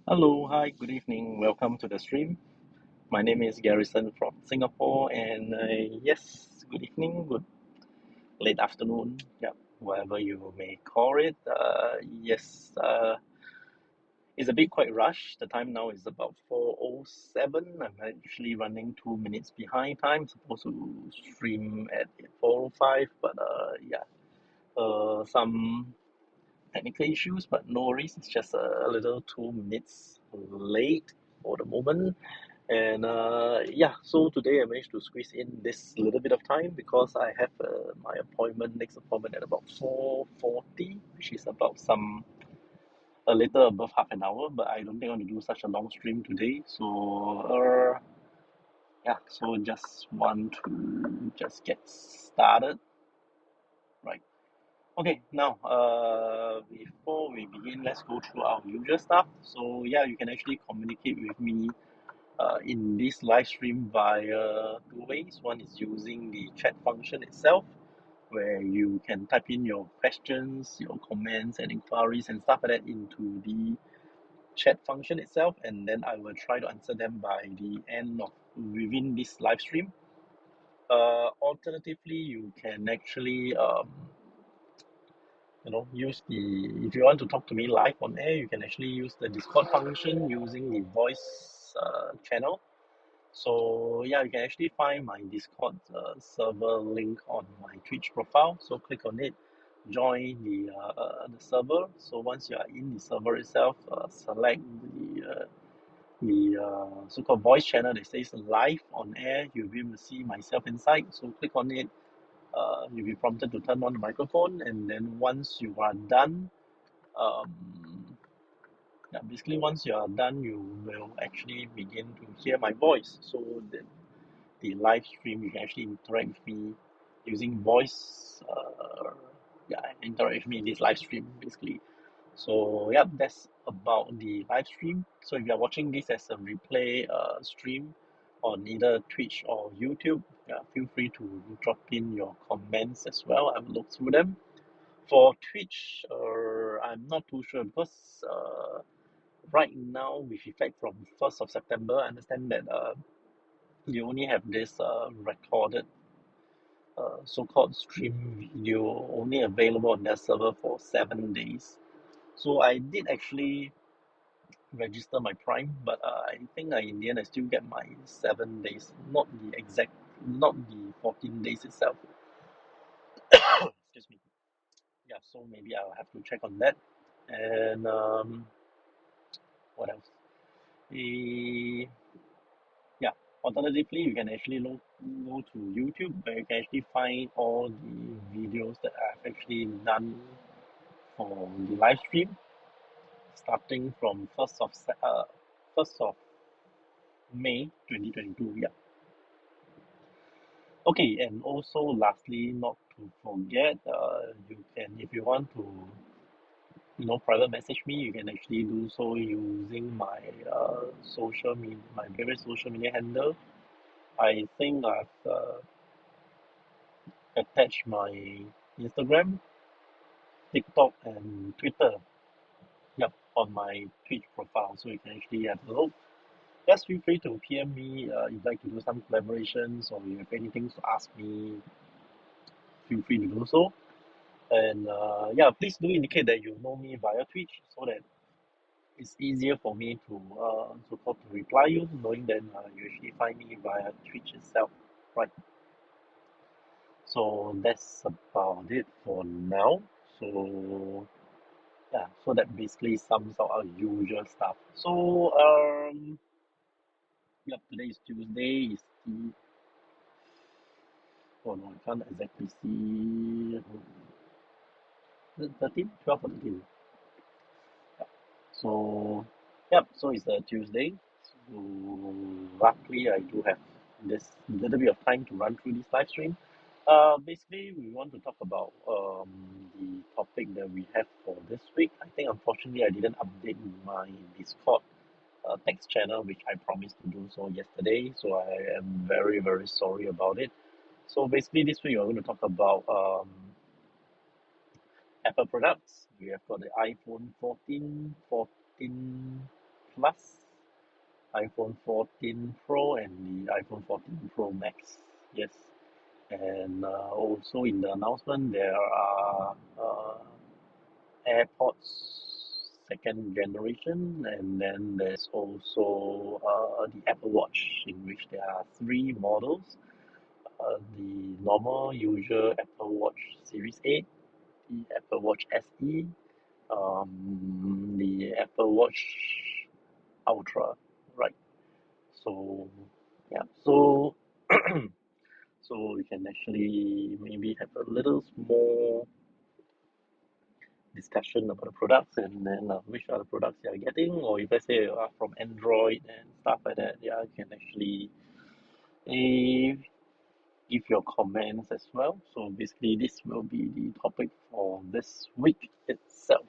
Hello, hi, good evening. Welcome to the stream. My name is Garrison from Singapore, and yes, good evening, good late afternoon, yeah, whatever you may call it. Yes, it's a bit quite rushed. The time now is about 4:07. I'm actually running 2 minutes behind time. Supposed to stream at 4:05, but yeah, some technical issues, but no worries. It's just a little 2 minutes late for the moment. And yeah, so today I managed to squeeze in this little bit of time because I have my next appointment at about 4:40, which is about a little above half an hour. But I don't think I want to do such a long stream today. So yeah, so just want to just get started, right? Okay, now before we begin, let's go through our usual stuff. So yeah, you can actually communicate with me in this live stream via two ways. One is using the chat function itself, where you can type in your questions, your comments, and inquiries and stuff like that into the chat function itself, and then I will try to answer them by the end of within this live stream. Alternatively, you can actually use the if you want to talk to me live on air, you can actually use the Discord function using the voice channel. So yeah, you can actually find my Discord server link on my Twitch profile. So click on it, join the server. So once you are in the server itself, select the so-called voice channel that says live on air. You'll be able to see myself inside. So click on it. You'll be prompted to turn on the microphone, and then once you are done, um, yeah, basically once you are done, you will actually begin to hear my voice. So the live stream, you can actually interact with me using voice. Yeah, interact with me in this live stream basically. So yeah, that's about the live stream. So if you are watching this as a replay stream on either Twitch or YouTube, yeah, feel free to drop in your comments as well. I will look through them. For Twitch, I'm not too sure because right now, with effect from 1st of September, I understand that you only have this recorded so-called stream video only available on their server for 7 days. So I did actually register my Prime, but I think in the end I still get my 7 days, not the 14 days itself. Excuse me. Yeah, so maybe I'll have to check on that. And what else? The Yeah, alternatively, you can actually go to YouTube where you can actually find all the videos that I've actually done for the live stream, starting from 1st of May 2022. Yeah. Okay, and also lastly, not to forget, you can if you want to private message me, you can actually do so using my my various social media handle. I think I've attached my Instagram, TikTok, and Twitter. Yep, on my Twitch profile, so you can actually have a look. Just feel free to PM me if you'd like to do some collaborations or you have anything to ask me. Feel free to do so. And yeah, please do indicate that you know me via Twitch so that it's easier for me to so-called to reply you, knowing that you actually find me via Twitch itself, right? So that's about it for now. So yeah, so that basically sums up our usual stuff. So yep, today is Tuesday. Is oh no, I can't exactly see. 13, 12 or 13. So yep, so it's a Tuesday. So luckily I do have this little bit of time to run through this live stream. Basically, we want to talk about the topic that we have for this week. I think unfortunately I didn't update my Discord text channel, which I promised to do so yesterday. So I am very, very sorry about it. So basically, this week we're going to talk about Apple products. We have got the iPhone 14, 14 Plus, iPhone 14 Pro, and the iPhone 14 Pro Max. Yes, and also in the announcement there are AirPods second generation, and then there's also the Apple Watch, in which there are three models: the normal, usual Apple Watch Series 8, the Apple Watch SE, the Apple Watch Ultra, right? So yeah, so we can actually maybe have a little more discussion about the products, and then which are the products you are getting, or if let's say you are from Android and stuff like that, yeah, you can actually uh, give your comments as well. So basically, this will be the topic for this week itself.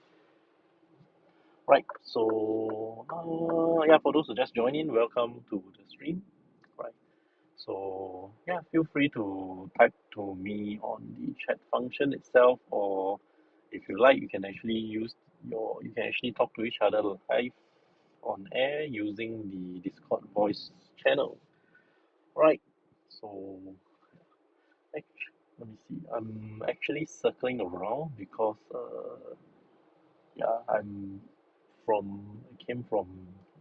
Right, so yeah, for those who just join in, welcome to the stream. Right, so yeah, feel free to type to me on the chat function itself, or if you like, you can actually you can actually talk to each other live on air using the Discord voice channel. Right, so let me see. I'm actually circling around because yeah, I came from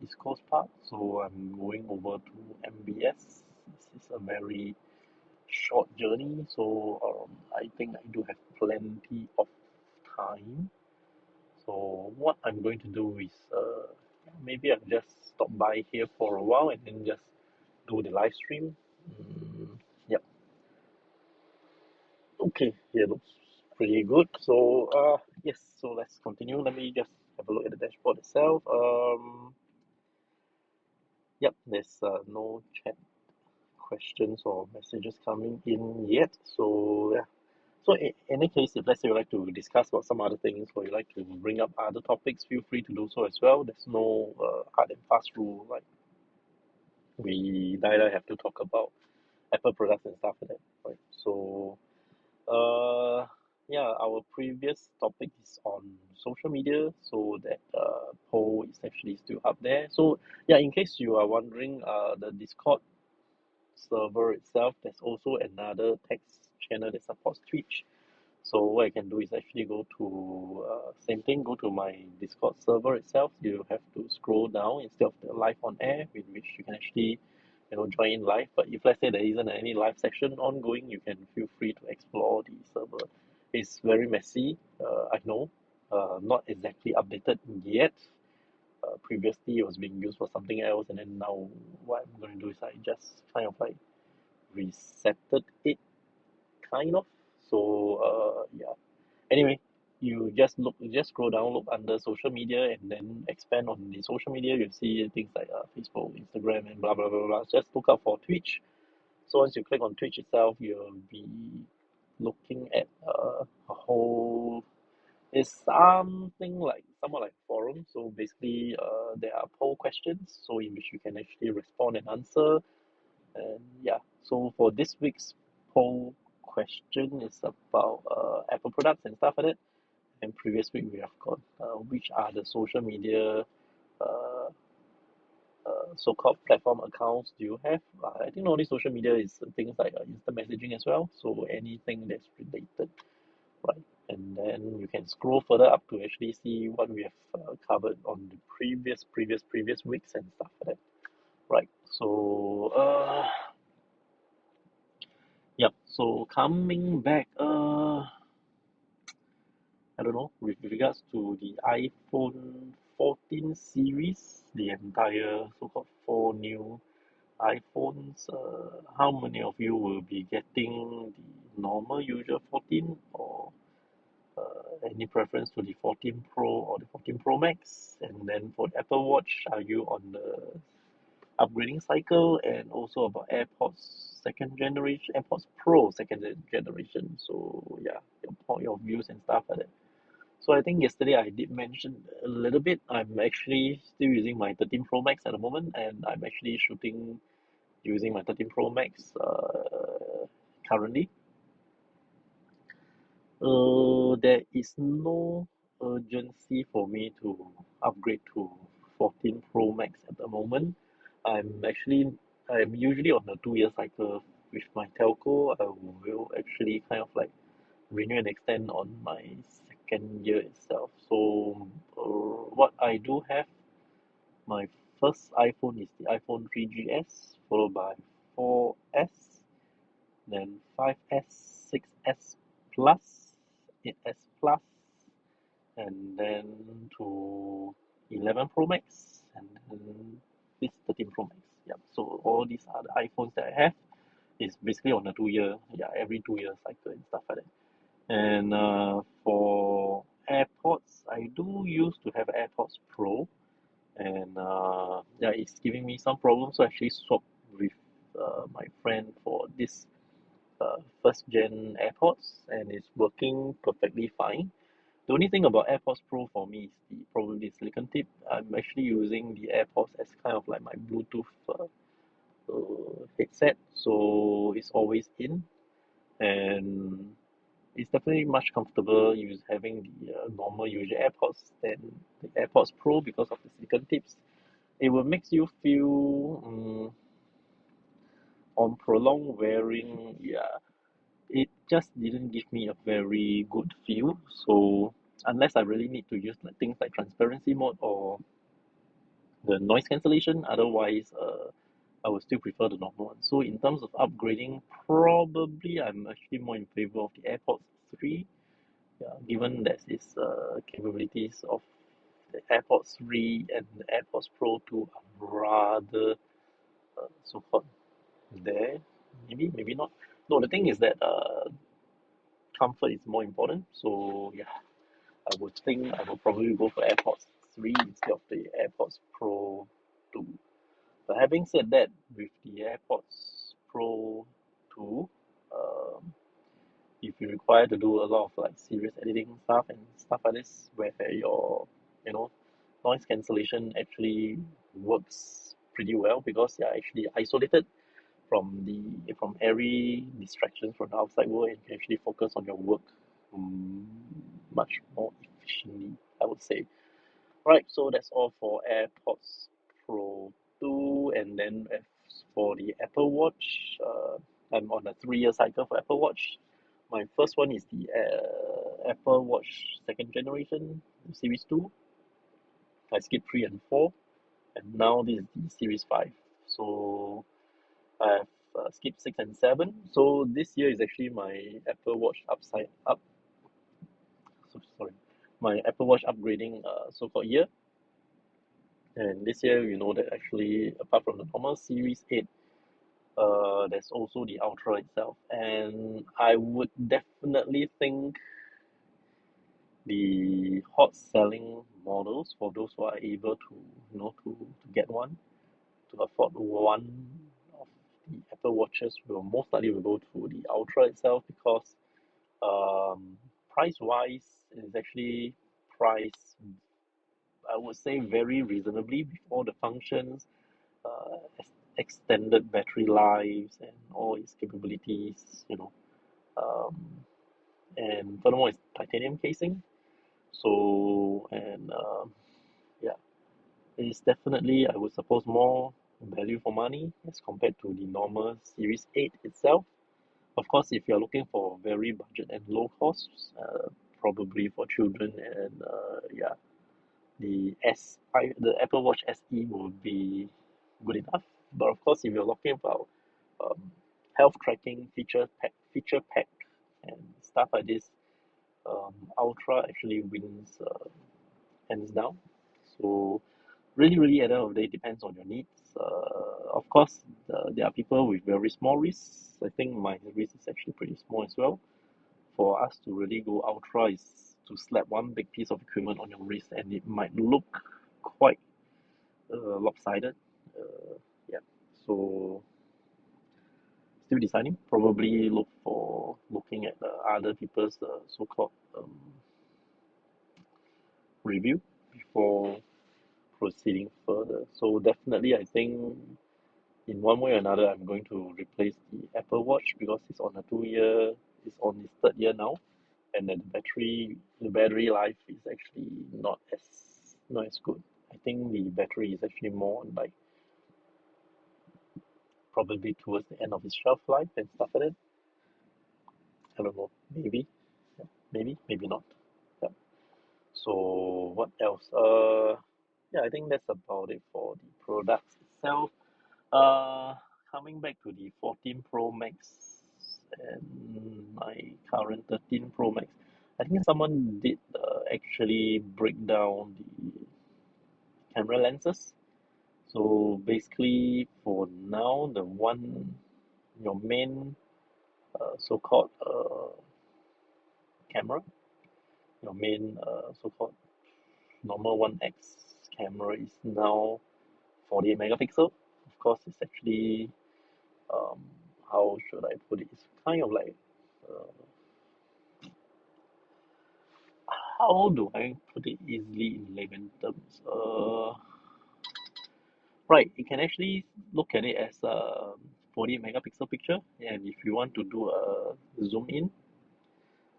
East Coast Park, so I'm going over to MBS. This is a very short journey, so I think I do have plenty of time. So what I'm going to do is maybe I'll just stop by here for a while and then just do the live stream. Yep. Okay. Here looks pretty good. So yes. So let's continue. Let me just have a look at the dashboard itself. Yep. There's no chat questions or messages coming in yet. So yeah. So in any case, if let's say you like to discuss about some other things, or you like to bring up other topics, feel free to do so as well. There's no hard and fast rule. Like we neither have to talk about Apple products and stuff like that, right? So yeah, our previous topic is on social media, so that poll is actually still up there. So yeah, in case you are wondering, the Discord server itself, there's also another text channel that supports Twitch. So what I can do is actually go to same thing, go to my Discord server itself. You have to scroll down instead of the live on air, with which you can actually join in live. But if let's say there isn't any live session ongoing, you can feel free to explore the server. It's very messy, I know, not exactly updated yet. Previously it was being used for something else, and then now what I'm going to do is I just kind of like resetted it, kind of. So yeah, anyway, you just scroll down, look under social media, and then expand on the social media. You'll see things like Facebook, Instagram, and blah blah blah blah. Just look up for Twitch. So once you click on Twitch itself, you'll be looking at a whole. It's something like somewhat like forum. So basically, there are poll questions, so in which you can actually respond and answer. And yeah, so for this week's poll question is about Apple products and stuff like that. And previous week we have got which are the social media uh, so-called platform accounts do you have? I think only social media is things like instant messaging as well. So anything that's related, right? And then you can scroll further up to actually see what we have covered on the previous weeks and stuff like that, right? So yep. So coming back, I don't know, with regards to the iPhone 14 series, the entire so-called four new iPhones, how many of you will be getting the normal usual 14, or any preference to the 14 Pro or the 14 Pro Max? And then for the Apple Watch, are you on the upgrading cycle? And also about AirPods second generation, AirPods Pro second generation. So yeah, your views and stuff like that. So I think yesterday I did mention a little bit. I'm actually still using my 13 Pro Max at the moment, and I'm actually shooting using my 13 Pro Max currently. There is no urgency for me to upgrade to 14 Pro Max at the moment. I'm usually on a 2 year cycle with my telco. I will actually kind of like renew and extend on my second year itself. So what I do have, my first iPhone is the iPhone 3GS, followed by 4S, then 5S, 6S Plus, 8S Plus, and then to 11 Pro Max, and then this 13 Pro Max. Yeah, so all these are the iPhones that I have. It's basically on a 2 year, yeah, every 2 year cycle and stuff like that. And for AirPods, I do used to have AirPods Pro, and yeah, it's giving me some problems. So I actually swapped with my friend for this first gen AirPods, and it's working perfectly fine. The only thing about AirPods Pro for me is probably the silicon tip. I'm actually using the AirPods as kind of like my Bluetooth headset, so it's always in, and it's definitely much comfortable use having the normal usual AirPods than the AirPods Pro because of the silicon tips. It will make you feel on prolonged wearing, yeah, it just didn't give me a very good feel. So unless I really need to use like things like transparency mode or the noise cancellation, otherwise I would still prefer the normal one. So in terms of upgrading, probably I'm actually more in favor of the AirPods 3. Yeah, given that its capabilities of the AirPods 3 and the AirPods Pro 2 are rather so called there. Maybe not. No, the thing is that comfort is more important. So yeah, I would think I would probably go for AirPods 3 instead of the AirPods Pro 2. But having said that, with the AirPods Pro 2, um, if you require to do a lot of like serious editing stuff and stuff like this, where your you know noise cancellation actually works pretty well because you're actually isolated from every distraction from the outside world, and you can actually focus on your work um, much more efficiently, I would say. Right, so that's all for AirPods Pro 2, and then as for the Apple Watch, I'm on a 3 year cycle for Apple Watch. My first one is the Apple Watch second generation, Series 2. I skipped 3 and 4, and now this is the Series 5. So I've skipped 6 and 7. So this year is actually my Apple Watch sorry, my Apple Watch upgrading so-called year. And this year, you know that actually, apart from the normal Series 8, there's also the Ultra itself. And I would definitely think the hot selling models for those who are able to, to get one, to afford one of the Apple Watches will most likely will go to the Ultra itself because price-wise, it's actually priced, I would say, very reasonably with all the functions, extended battery lives and all its capabilities, um, and furthermore it's titanium casing. So and yeah, it's definitely, I would suppose, more value for money as compared to the normal Series 8 itself. Of course, if you're looking for very budget and low costs, probably for children, and yeah, the Apple Watch SE will be good enough. But of course, if you're looking about health tracking feature pack and stuff like this, Ultra actually wins hands down. So really at the end of the day depends on your needs. Of course, there are people with very small wrists. I think my wrist is actually pretty small as well. For us to really go ultra is to slap one big piece of equipment on your wrist, and it might look quite lopsided. Yeah, so still deciding. Probably looking at other people's so-called review before proceeding further. So definitely, I think in one way or another, I'm going to replace the Apple Watch because it's on a 2 year, it's on its third year now, and then the battery life is actually not as good I think the battery is actually more on like probably towards the end of its shelf life and stuff like that. I don't know, maybe, yeah, maybe not. Yeah. So what else? Yeah, I think that's about it for the products itself. Uh, Coming back to the 14 Pro Max and my current 13 Pro Max, I think someone did actually break down the camera lenses. So basically, for now, the one your main so-called camera, your main so-called normal 1x camera is now 48 megapixel. Of course, it's actually um, how should I put it? It's kind of like uh, how do I put it easily in layman terms? Right, you can actually look at it as a 40 megapixel picture, and if you want to do a zoom in,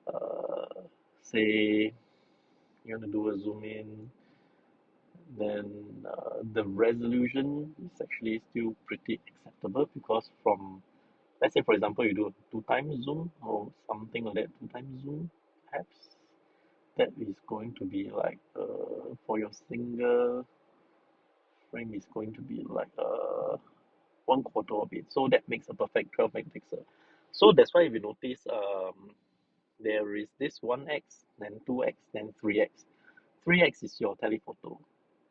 uh, say you want to do a zoom in, then the resolution is actually still pretty acceptable because from, let's say for example, you do a two times zoom or something like that, two times zoom, perhaps that is going to be like for your single frame is going to be like one quarter of it, so that makes a perfect 12 megapixel. So that's why if you notice there is this 1x, then 2x, then 3x. 3x is your telephoto,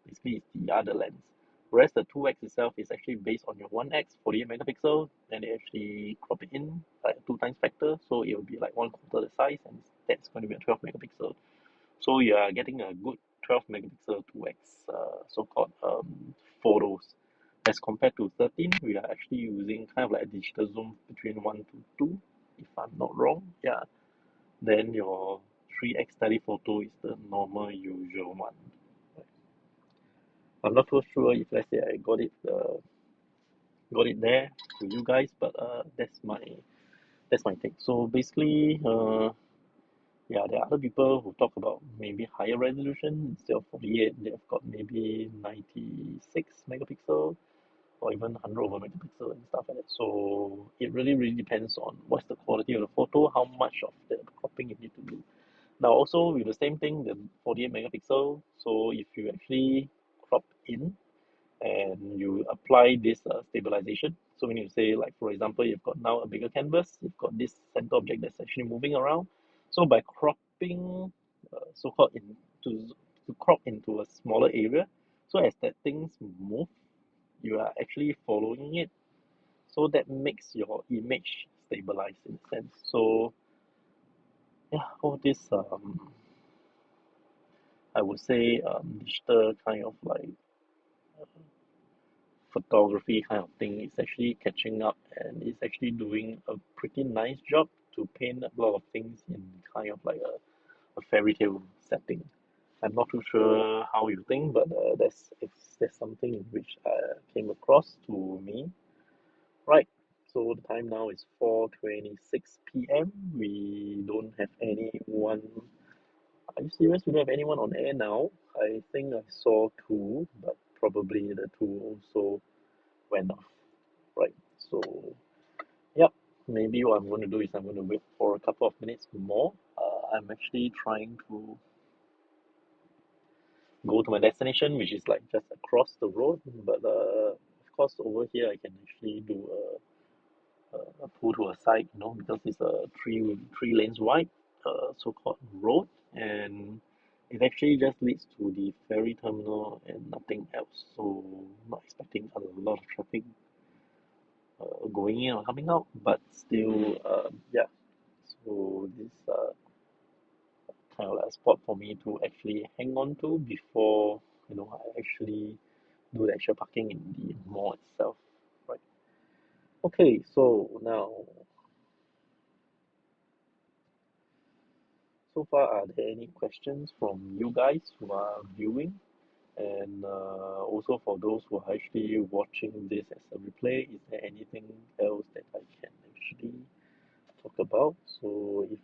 basically it's the other lens, whereas the 2x itself is actually based on your 1x 48 megapixel, then they actually crop it in like a two times factor, so it will be like one quarter the size, and that's going to be a 12 megapixel. So you are getting a good 12 megapixel 2x so-called photos. As compared to 13, we are actually using kind of like a digital zoom between 1 to 2, if I'm not wrong. Yeah. Then your 3x telephoto is the normal usual one. I'm not so sure if let's say I got it there to you guys, but that's my take. So basically, yeah, there are other people who talk about maybe higher resolution instead of 48. They've got maybe 96 megapixel or even 100 over megapixel and stuff like that. So it really depends on what's the quality of the photo, how much of the cropping you need to do. Now also with the same thing, the 48 megapixel. So if you actually crop in and you apply this stabilization. So when you say, like for example, you've got now a bigger canvas, you've got this center object that's actually moving around. So by cropping, so-called to crop into a smaller area, so as that things move, you are actually following it. So that makes your image stabilized in a sense. So yeah, all this I would say digital kind of like photography kind of thing is actually catching up and it's actually doing a pretty nice job to paint a lot of things in kind of like a fairy tale setting. I'm not too sure how you think, but that's something in which came across to me. Right. So the time now is 4:26 p.m. We don't have anyone. Are you serious? We don't have anyone on air now. I think I saw two, but probably the two also went off. Right. So, yep. Maybe what I'm going to do is I'm going to wait for a couple of minutes more. I'm actually trying to go to my destination, which is like just across the road. But of course, over here I can actually do a pull to a side, because it's a three lanes wide, so-called road, and it actually just leads to the ferry terminal and nothing else. So, not expecting a lot of traffic going in or coming out, but still, yeah. So this kind of like a spot for me to actually hang on to before I actually do the actual parking in the mall itself, right? Okay, so now so far, are there any questions from you guys who are viewing? And also for those who are actually watching this as a replay, is there anything else that I can actually talk about? So if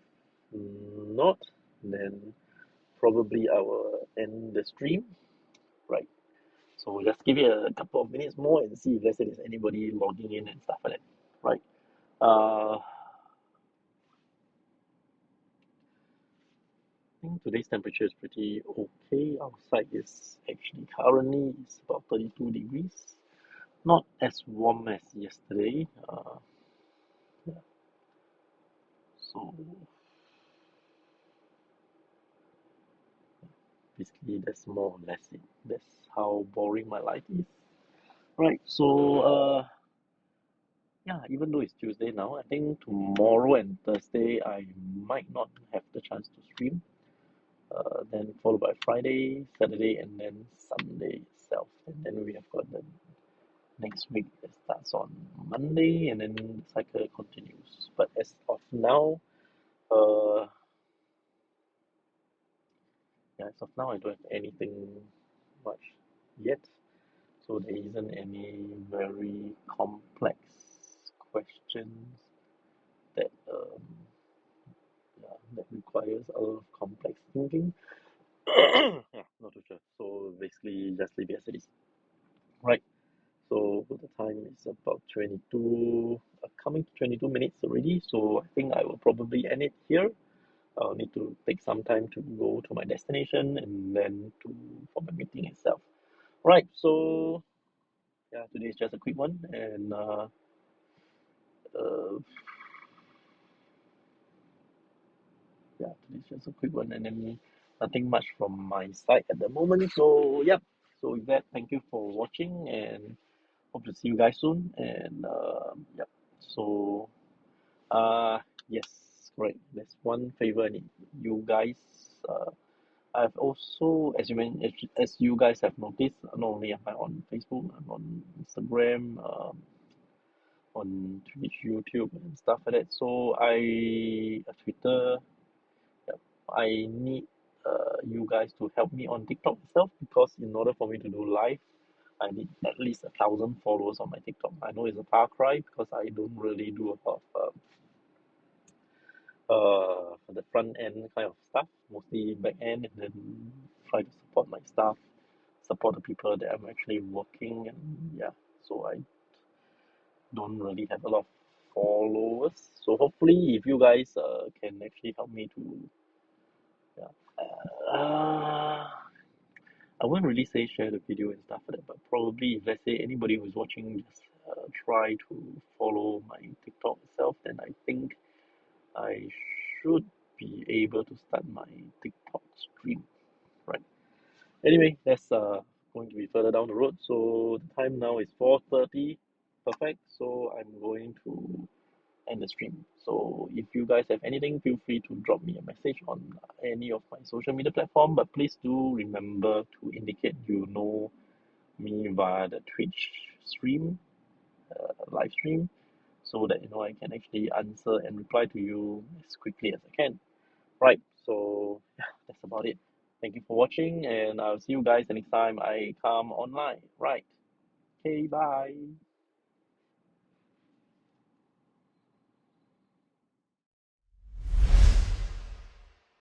not, then probably I will end the stream, right? So just give it a couple of minutes more and see if let's say there's anybody logging in and stuff like that. Right. I think today's temperature is pretty okay. Outside is actually currently it's about 32 degrees. Not as warm as yesterday. Yeah, so basically that's more or less it. That's how boring my life is. Right. So yeah, even though it's Tuesday now, I think tomorrow and Thursday I might not have the chance to stream. Then followed by Friday, Saturday, and then Sunday itself. And then we have got the next week that starts on Monday, and then the cycle continues. But as of now, uh, yeah, as of now, I don't have anything much yet. So there isn't any very complex questions that yeah, that requires a lot of complex thinking. Yeah, not too sure. So basically, just leave it as it is. Right. So the time is about 22, coming to 22 minutes already. So I think I will probably end it here. I'll need to take some time to go to my destination and then to for the meeting itself. Right. So yeah, today is just a quick one, and uh, yeah, today's just a quick one, and then nothing much from my side at the moment. So yeah. So with that, thank you for watching, and hope to see you guys soon. And yeah. So yes, correct. There's one favor I need you guys. Uh, I've also, as you guys have noticed, not only am I on Facebook, I'm on Instagram, on Twitch, YouTube, and stuff like that. So Twitter. Yep. I need you guys to help me on TikTok itself because in order for me to do live, I need at least 1,000 followers on my TikTok. I know it's a far cry because I don't really do a lot of the front end kind of stuff, mostly back end, and then try to support my staff, support the people that I'm actually working, and yeah, so I don't really have a lot of followers. So hopefully, if you guys can actually help me to, yeah, I won't really say share the video and stuff like that, but probably if let's say anybody who's watching just try to follow my TikTok itself, then I think I should be able to start my TikTok stream, right? Anyway, that's going to be further down the road. So the time now is 4:30, perfect. So I'm going to end the stream. So if you guys have anything, feel free to drop me a message on any of my social media platform. But please do remember to indicate you know me via the Twitch stream, live stream, so that you know I can actually answer and reply to you as quickly as I can. Right, so yeah, that's about it. Thank you for watching, and I'll see you guys the next time I come online. Right, okay, bye.